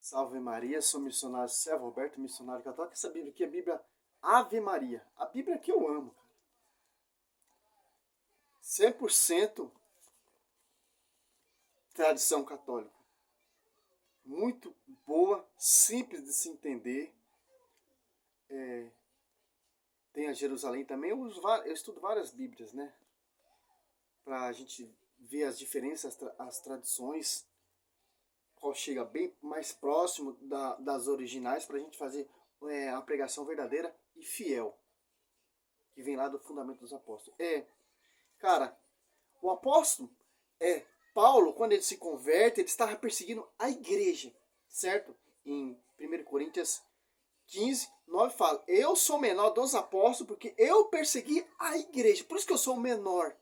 Salve Maria, sou missionário Servo Roberto, missionário católico. Essa Bíblia aqui é a Bíblia Ave Maria. A Bíblia que eu amo, cara. 100% tradição católica. Muito boa, simples de se entender. Tem a Jerusalém também. Eu estudo várias Bíblias, né? Pra gente ver as diferenças, as tradições. Qual chega bem mais próximo das originais para a gente fazer a pregação verdadeira e fiel, que vem lá do fundamento dos apóstolos. Cara, o apóstolo Paulo, quando ele se converte, ele estava perseguindo a igreja, certo? Em 1 Coríntios 15, 9 fala: eu sou o menor dos apóstolos porque eu persegui a igreja. Por isso que eu sou o menor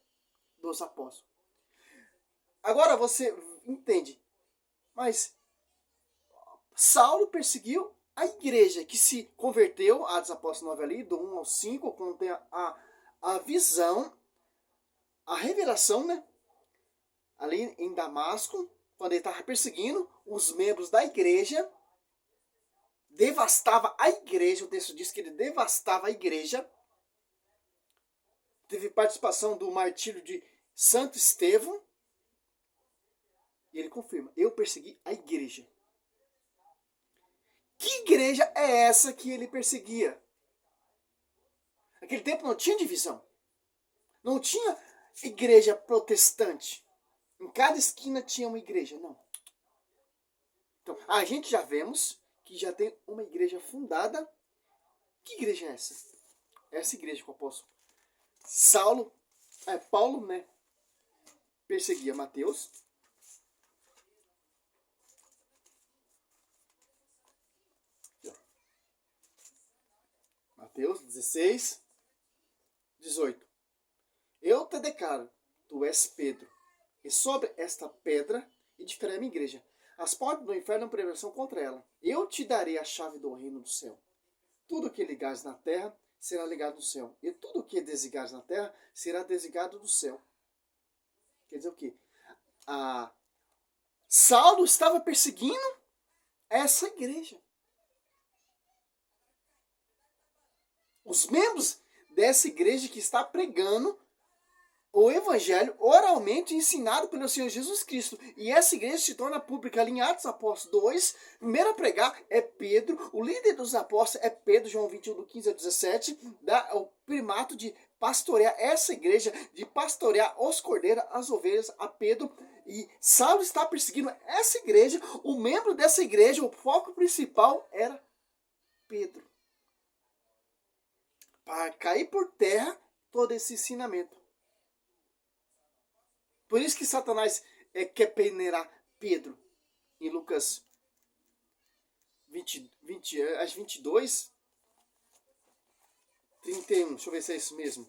dos apóstolos. Agora você entende. Mas Saulo perseguiu a igreja que se converteu, Atos Apóstolos 9 ali, do 1 ao 5, quando tem a visão, a revelação, né? Ali em Damasco, quando ele estava perseguindo os membros da igreja, devastava a igreja, o texto diz que ele devastava a igreja. Teve participação do martírio de Santo Estevão. E ele confirma: eu persegui a igreja. Que igreja é essa que ele perseguia? Naquele tempo não tinha divisão. Não tinha igreja protestante. Em cada esquina tinha uma igreja. Não. Então, a gente já vemos que já tem uma igreja fundada. Que igreja é essa? Essa igreja que o apóstolo Paulo, né? Perseguia Mateus. Mateus 16, 18. Eu te declaro, tu és Pedro, e sobre esta pedra edificarei a minha igreja. As portas do inferno não prevalecerão contra ela. Eu te darei a chave do reino do céu. Tudo que ligares na terra será ligado no céu, e tudo que desligares na terra será desligado do céu. Quer dizer o quê? Saulo estava perseguindo essa igreja. Os membros dessa igreja que está pregando o evangelho oralmente ensinado pelo Senhor Jesus Cristo. E essa igreja se torna pública ali em Atos Apóstolos 2. Primeiro a pregar é Pedro. O líder dos apóstolos é Pedro, João 21, do 15 a 17. Dá o primato de pastorear essa igreja, de pastorear os cordeiros, as ovelhas, a Pedro. E Saulo está perseguindo essa igreja. O membro dessa igreja, o foco principal era Pedro. Para cair por terra todo esse ensinamento. Por isso que Satanás quer peneirar Pedro. Em Lucas 22, 31. Deixa eu ver se é isso mesmo.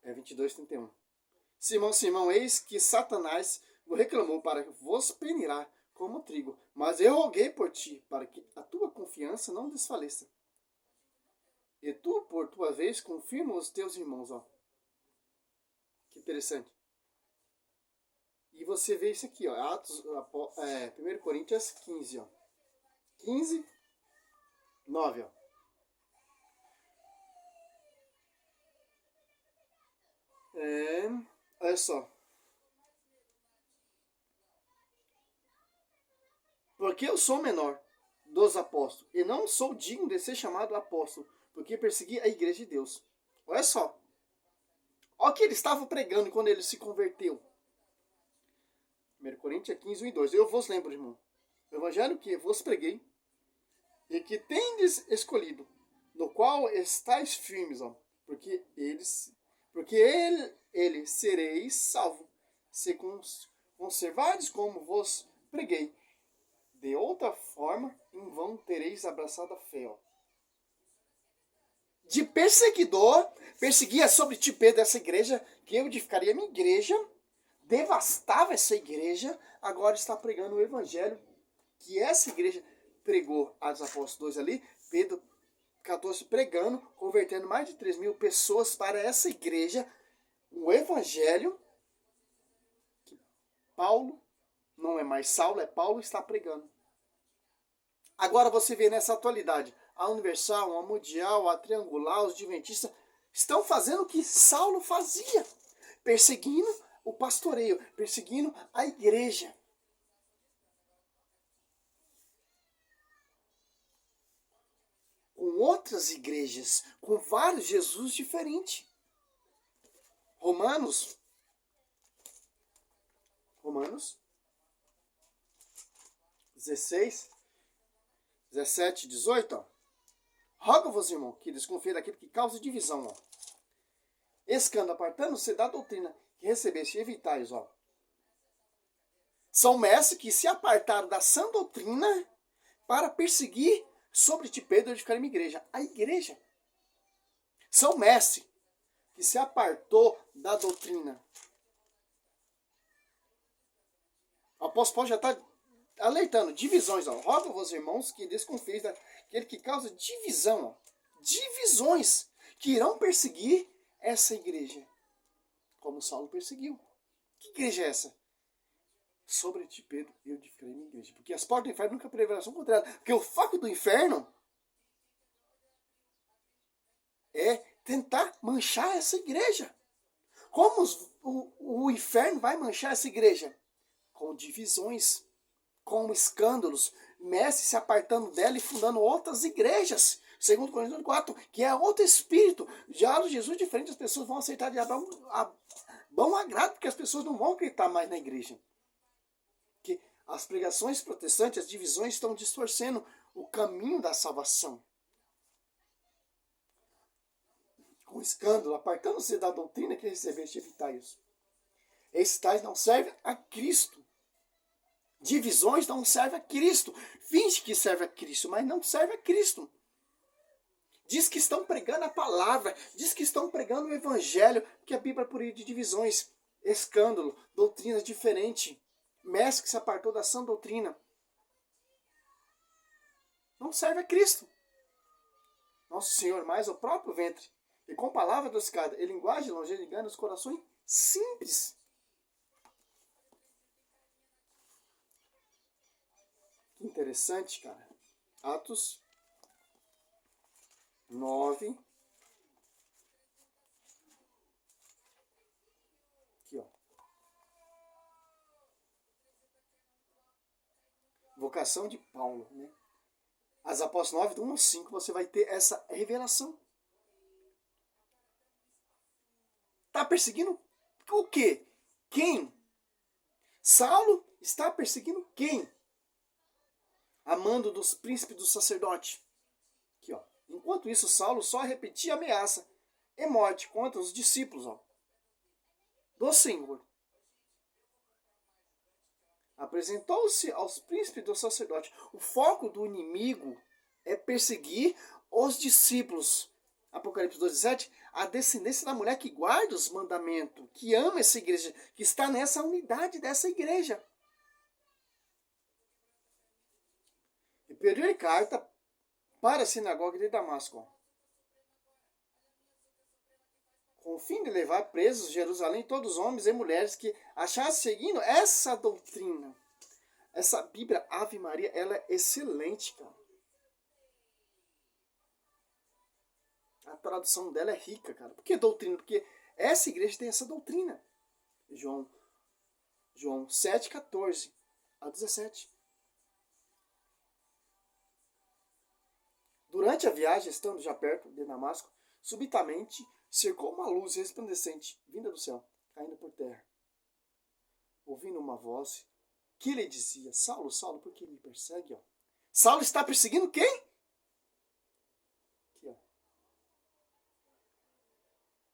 É 22, 31. Simão, Simão, eis que Satanás o reclamou para vos peneirar como trigo. Mas eu roguei por ti, para que a tua confiança não desfaleça. E tu, por tua vez, confirma os teus irmãos. Ó. Que interessante. E você vê isso aqui, ó, 1 Coríntios 15. Ó. 15, 9. Ó. Olha só. Porque eu sou o menor dos apóstolos, e não sou digno de ser chamado apóstolo, porque persegui a igreja de Deus. Olha só. Olha o que ele estava pregando quando ele se converteu. 1 Coríntios 15, 1 e 2. Eu vos lembro, irmão, o evangelho que vos preguei, e que tendes escolhido, no qual estáis firmes, ó, porque ele sereis salvo, se conservardes como vos preguei. De outra forma, em vão tereis abraçado a fé. Ó. De perseguidor, perseguia sobre ti, Pedro, essa igreja, que eu edificaria a minha igreja, devastava essa igreja, agora está pregando o evangelho, que essa igreja pregou, Atos Apóstolos 2 ali, Pedro 14 pregando, convertendo mais de 3.000 pessoas para essa igreja, o evangelho que Paulo, não é mais Saulo, é Paulo, está pregando. Agora você vê nessa atualidade, a Universal, a Mundial, a Triangular, os Adventistas estão fazendo o que Saulo fazia, perseguindo o pastoreio, perseguindo a igreja. Com outras igrejas, com vários Jesus diferentes. Romanos 16, 17, 18, ó. Rogo-vos, irmão, que desconfie daquilo que causa divisão, ó. Escândalo, apartando-se da doutrina que recebeste, evitais, ó. São mestres que se apartaram da sã doutrina para perseguir sobre ti, Pedro, edificar uma igreja. A igreja. São mestres que se apartou da doutrina. O apóstolo Paulo já está alertando, divisões, ó. Rogo-vos, irmãos, que desconfieis daquele que causa divisão, ó. Divisões que irão perseguir essa igreja, como Saulo perseguiu. Que igreja é essa? Sobre ti, Pedro, eu edificarei minha igreja. Porque as portas do inferno nunca prevalecerão contra ela. Porque o foco do inferno é tentar manchar essa igreja. Como o inferno vai manchar essa igreja? Com divisões, com escândalos, mestres se apartando dela e fundando outras igrejas. Segundo Coríntios 4, que é outro espírito. Já no Jesus diferente, as pessoas vão aceitar de bom agrado, porque as pessoas não vão acreditar mais na igreja. Que as pregações protestantes, as divisões estão distorcendo o caminho da salvação. Com escândalo, apartando-se da doutrina que recebeste, evitai isso. Esses tais não servem a Cristo. Divisões não servem a Cristo. Finge que serve a Cristo, mas não serve a Cristo. Diz que estão pregando a palavra, diz que estão pregando o evangelho, que a Bíblia é por aí de divisões, escândalo, doutrinas diferentes, mestre que se apartou da sã doutrina. Não serve a Cristo. Nosso Senhor, mais o próprio ventre, e com palavra adocicada e linguagem longe engana os corações simples. Que interessante, cara. Atos 9. Aqui, ó. Vocação de Paulo, né? As Apóstolos 9, do 1 ao 5, você vai ter essa revelação. Está perseguindo o quê? Quem? Saulo está perseguindo quem? Amando dos príncipes do sacerdote. Aqui, ó. Enquanto isso, Saulo só repetia ameaça e morte contra os discípulos, ó, do Senhor. Apresentou-se aos príncipes do sacerdote. O foco do inimigo é perseguir os discípulos. Apocalipse 2:17, a descendência da mulher que guarda os mandamentos, que ama essa igreja, que está nessa unidade dessa igreja. E pediu carta para a sinagoga de Damasco, com o fim de levar presos a Jerusalém todos os homens e mulheres que achassem seguindo essa doutrina. Essa Bíblia Ave Maria, ela é excelente, cara. A tradução dela é rica, cara. Por que doutrina? Porque essa igreja tem essa doutrina. João 7, 14 a 17. Durante a viagem, estando já perto de Damasco, subitamente cercou uma luz resplandecente, vinda do céu, caindo por terra. Ouvindo uma voz que lhe dizia: Saulo, Saulo, por que me persegue? Ó? Saulo está perseguindo quem? Aqui, ó.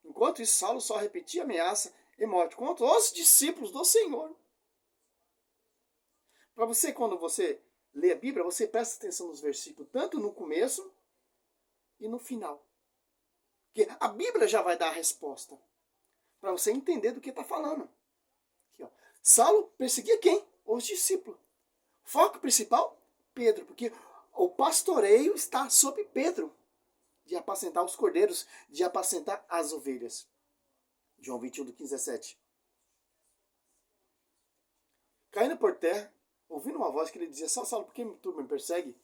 Enquanto isso, Saulo só repetia ameaça e morte contra os discípulos do Senhor. Para você, quando você lê a Bíblia, você presta atenção nos versículos, tanto no começo e no final. Porque a Bíblia já vai dar a resposta, para você entender do que está falando. Aqui, ó. Saulo perseguia quem? Os discípulos. Foco principal, Pedro, porque o pastoreio está sob Pedro, de apacentar os cordeiros, de apacentar as ovelhas. João 21, do 15 a 17. Caindo por terra, ouvindo uma voz que ele dizia: Saulo, por que tu me persegue?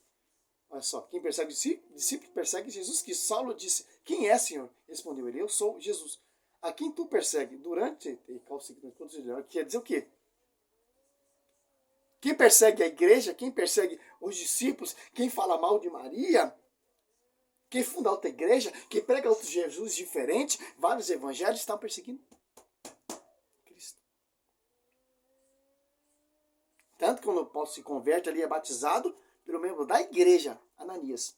Olha só, quem persegue o discípulo persegue Jesus Cristo. Saulo disse: Quem é, Senhor? Respondeu ele: Eu sou Jesus. A quem tu persegue? Durante. Quer dizer o quê? Quem persegue a igreja, quem persegue os discípulos, quem fala mal de Maria, quem funda outra igreja, quem prega outro Jesus diferente, vários evangelhos estão perseguindo Cristo. Tanto que quando Paulo se converte ali, é batizado pelo membro da igreja, Ananias.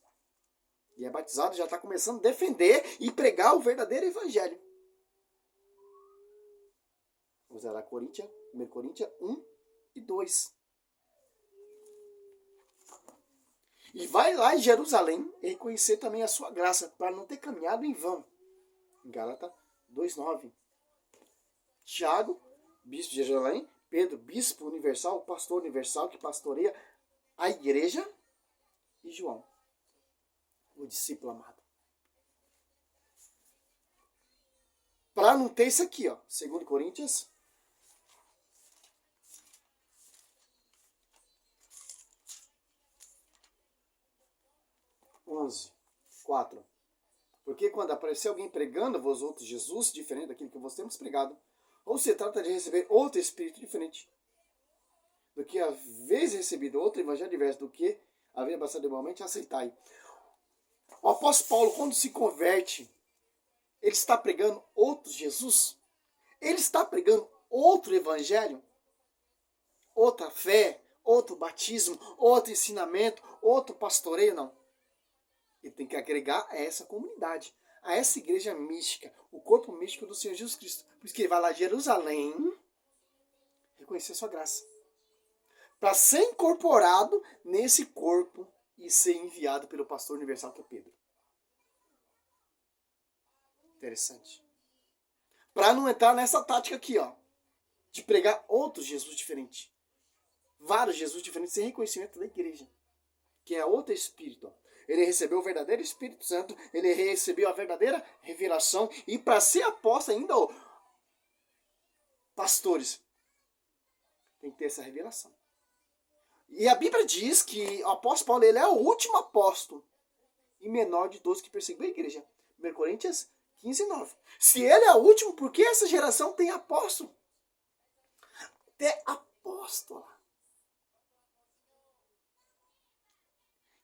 E é batizado, já está começando a defender e pregar o verdadeiro evangelho. Vamos lá, 1 Coríntios 1 e 2. E vai lá em Jerusalém e reconhecer também a sua graça, para não ter caminhado em vão. Gálatas 2,9. Tiago, bispo de Jerusalém. Pedro, bispo universal, pastor universal, que pastoreia a igreja. E João, o discípulo amado. Para não ter isso aqui, ó, 2 Coríntios 11, 4. Porque quando aparecer alguém pregando a vós outros Jesus, diferente daquilo que vós temos pregado, ou se trata de receber outro espírito diferente do que haveis recebido, outro evangelho diverso do que haver passado igualmente, aceitai. O apóstolo Paulo, quando se converte, ele está pregando outro Jesus? Ele está pregando outro evangelho? Outra fé? Outro batismo? Outro ensinamento? Outro pastoreio? Não. Ele tem que agregar a essa comunidade, a essa igreja mística, o corpo místico do Senhor Jesus Cristo. Por isso que ele vai lá a Jerusalém reconhecer sua graça. Para ser incorporado nesse corpo e ser enviado pelo pastor universal que é Pedro. Interessante. Para não entrar nessa tática aqui, ó, de pregar outro Jesus diferente. Vários Jesus diferentes sem reconhecimento da igreja. Que é outro espírito, ó. Ele recebeu o verdadeiro Espírito Santo, ele recebeu a verdadeira revelação, e para ser apóstolo ainda, ó, pastores, tem que ter essa revelação. E a Bíblia diz que o apóstolo Paulo, ele é o último apóstolo e menor de todos que perseguiu a igreja. 1 Coríntios 15, 9. Se ele é o último, por que essa geração tem apóstolo? Tem apóstola.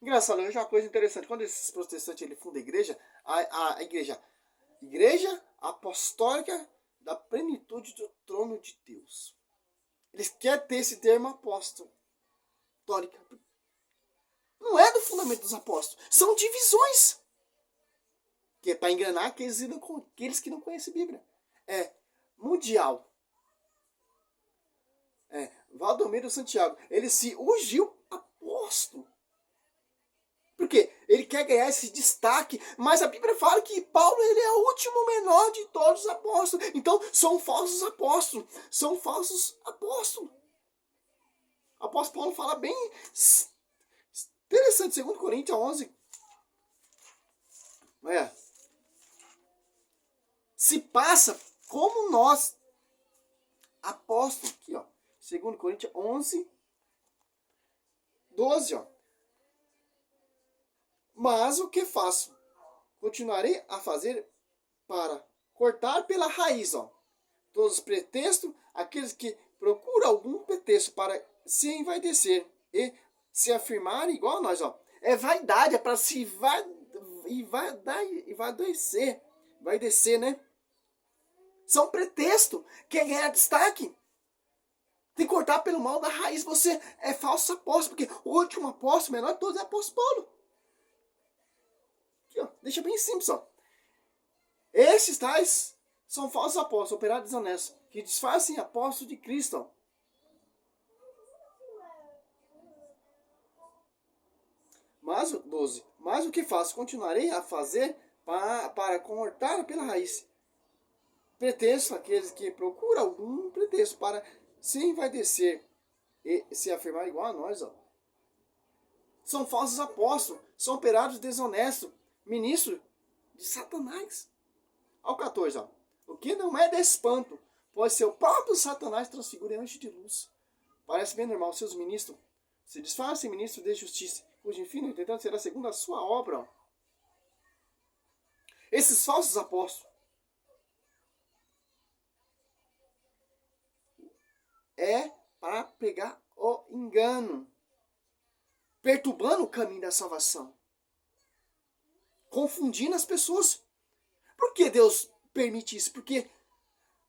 Engraçado, eu vejo uma coisa interessante. Quando esses protestantes ele fundam a igreja, a igreja apostólica da plenitude do trono de Deus. Eles querem ter esse termo apostólica. Não é do fundamento dos apóstolos. São divisões. Que é para enganar aqueles que não conhecem a Bíblia. É mundial. Valdomiro Santiago. Ele se ungiu apóstolo. Por quê? Ele quer ganhar esse destaque, mas a Bíblia fala que Paulo ele é o último menor de todos os apóstolos. Então, são falsos apóstolos. São falsos apóstolos. O apóstolo Paulo fala bem interessante, 2 Coríntios 11. Se passa como nós, apóstolos, aqui, ó, 2 Coríntios 11, 12, ó. Mas o que faço? Continuarei a fazer para cortar pela raiz, ó, todos os pretextos, aqueles que procuram algum pretexto para se envaidecer e se afirmar igual a nós, ó. É vaidade, é para se vai descer, né? São pretextos. Quer ganhar destaque? Tem que cortar pelo mal da raiz. Você é falso apóstolo, porque o último apóstolo, menor de todos, é apóstolo Paulo. Aqui, ó, deixa bem simples, ó. Esses tais são falsos apóstolos, operários desonestos, que disfarçam apóstolos de Cristo, ó. Mas, 12. Mas o que faço? Continuarei a fazer para cortar pela raiz. Pretexto, aqueles que procuram algum pretexto para se envaidecer e se afirmar igual a nós, ó. São falsos apóstolos, são operários desonestos, ministros de Satanás. Ao 14, ó. O que não é de espanto, pois seu próprio Satanás transfigura em anjo de luz. Parece bem normal, seus ministros se disfarcem ministros de justiça, cujo fim, entretanto, será segundo a sua obra. Esses falsos apóstolos é para pegar o engano, perturbando o caminho da salvação, confundindo as pessoas. Por que Deus permite isso? Porque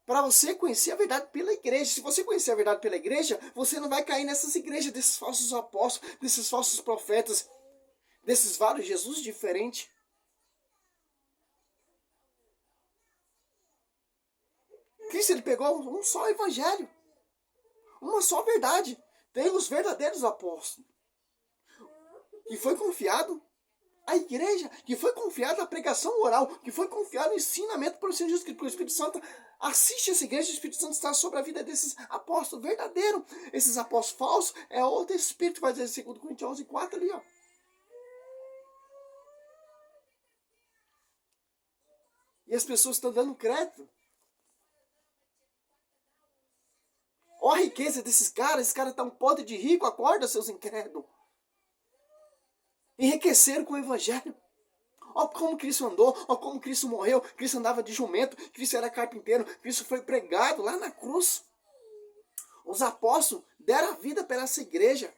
para você conhecer a verdade pela igreja. Se você conhecer a verdade pela igreja, você não vai cair nessas igrejas desses falsos apóstolos, desses falsos profetas, desses vários Jesus diferentes. Cristo, ele pegou um só evangelho, uma só verdade. Tem os verdadeiros apóstolos, que foi confiado à igreja, que foi confiado à pregação oral, que foi confiado ao ensinamento por Jesus Cristo, porque o Espírito Santo assiste essa igreja, o Espírito Santo está sobre a vida desses apóstolos verdadeiros. Esses apóstolos falsos é outro Espírito, vai dizer 2 Coríntios 11:4 ali, ó. E as pessoas estão dando crédito. Olha a riqueza desses caras, esse cara está um podre de rico, acorda, seus incrédulos. Enriqueceram com o evangelho. Olha como Cristo andou, olha como Cristo morreu. Cristo andava de jumento, Cristo era carpinteiro, Cristo foi pregado lá na cruz. Os apóstolos deram a vida pela essa igreja.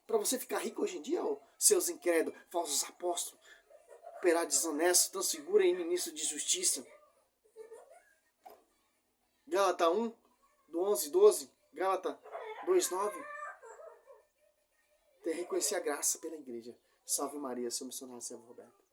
Para você ficar rico hoje em dia, ó, seus incrédulos, falsos apóstolos, operar desonesto, transfigura em ministro de justiça. Gálatas 1, do 11:12, Gálatas 2:9. Tem que reconhecer a graça pela igreja. Salve Maria, seu missionário, servo Roberto.